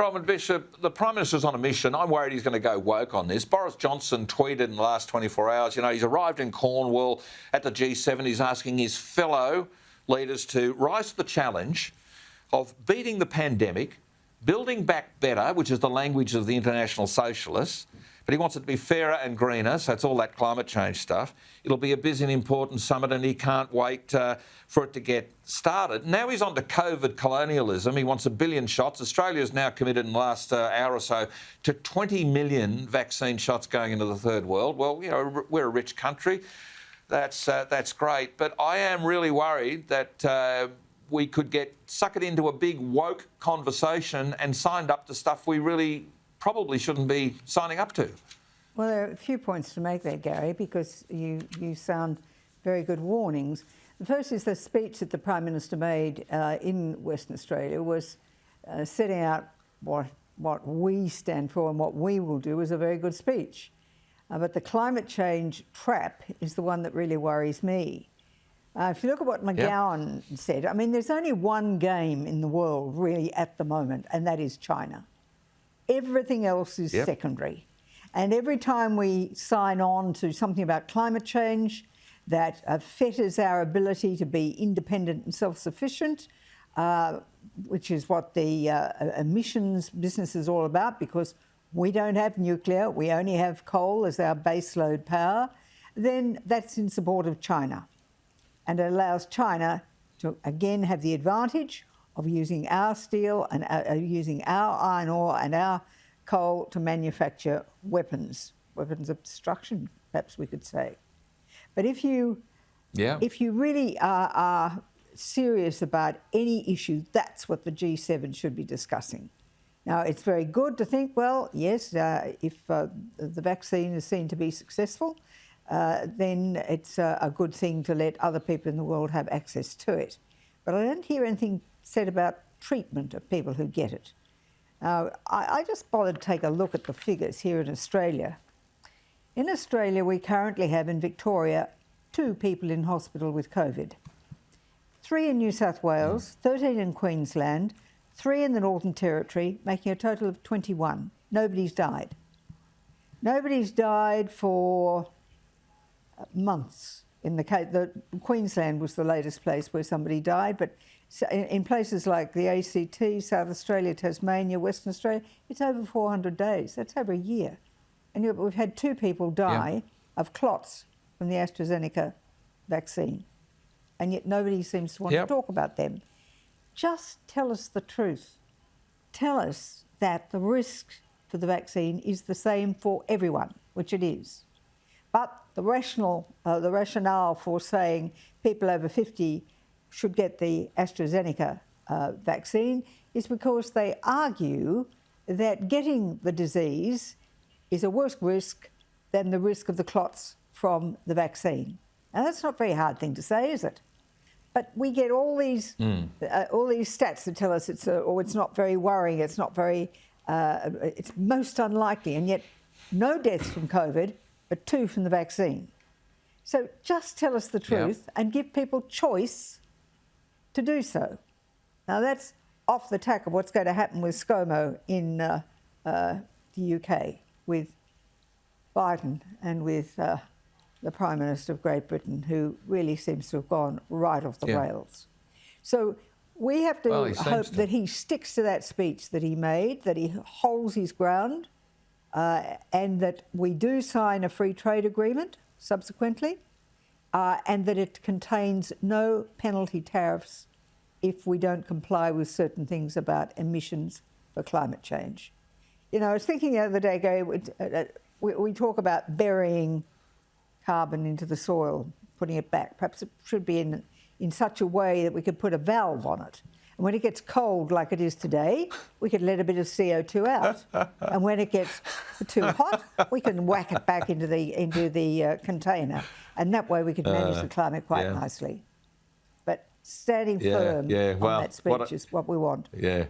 Bronwyn Bishop, the Prime Minister's on a mission. I'm worried he's going to go woke on this. Boris Johnson tweeted in the last 24 hours, he's arrived in Cornwall at the G7. He's asking his fellow leaders to rise to the challenge of beating the pandemic, building back better, which is the language of the international socialists, but he wants it to be fairer and greener, so it's all that climate change stuff. It'll be a busy and important summit and he can't wait for it to get started. Now he's on to COVID colonialism. He wants 1 billion shots. Australia's now committed in the last hour or so to 20 million vaccine shots going into the third world. Well, we're a rich country. That's great. But I am really worried that we could get suckered into a big woke conversation and signed up to stuff we really probably shouldn't be signing up to. Well, there are a few points to make there, Gary, because you sound very good warnings. The first is the speech that the Prime Minister made in Western Australia was setting out what we stand for and what we will do is a very good speech. But the climate change trap is the one that really worries me. If you look at what McGowan said, I mean, there's only one game in the world really at the moment, and that is China. Everything else is secondary. And every time we sign on to something about climate change that fetters our ability to be independent and self-sufficient, which is what the emissions business is all about, because we don't have nuclear, we only have coal as our baseload power, then that's in support of China. And it allows China to, again, have the advantage of using our steel and using our iron ore and our coal to manufacture weapons of destruction, perhaps we could say. But if you really are serious about any issue, that's what the G7 should be discussing. Now, it's very good to think, well, yes, if the vaccine is seen to be successful, then it's a good thing to let other people in the world have access to it. But I don't hear anything said about treatment of people who get it. Now, I just bothered to take a look at the figures here in Australia. In Australia, we currently have in Victoria 2 people in hospital with COVID. 3 in New South Wales, 13 in Queensland, 3 in the Northern Territory, making a total of 21. Nobody's died. Nobody's died for months. In the case, Queensland was the latest place where somebody died, but in places like the ACT, South Australia, Tasmania, Western Australia, it's over 400 days. That's over a year. And we've had 2 people die of clots from the AstraZeneca vaccine, and yet nobody seems to want to talk about them. Just tell us the truth. Tell us that the risk for the vaccine is the same for everyone, which it is. But the rationale for saying people over 50 should get the AstraZeneca vaccine is because they argue that getting the disease is a worse risk than the risk of the clots from the vaccine. Now, that's not a very hard thing to say, is it? But we get all these stats that tell us it's not very worrying, it's not very, it's most unlikely, and yet no deaths from COVID, but 2 from the vaccine. So just tell us the truth and give people choice to do so. Now, that's off the tack of what's going to happen with ScoMo in the UK, with Biden and with the Prime Minister of Great Britain, who really seems to have gone right off the rails. So we have to hope that he sticks to that speech that he made, that he holds his ground, and that we do sign a free trade agreement subsequently, and that it contains no penalty tariffs if we don't comply with certain things about emissions for climate change. I was thinking the other day, Gary, we talk about burying carbon into the soil, putting it back. Perhaps it should be in such a way that we could put a valve on it. And when it gets cold like it is today, we could let a bit of CO2 out. And when it gets too hot, we can whack it back into the container. And that way we could manage the climate quite nicely. But standing firm on that speech is what we want. Yeah.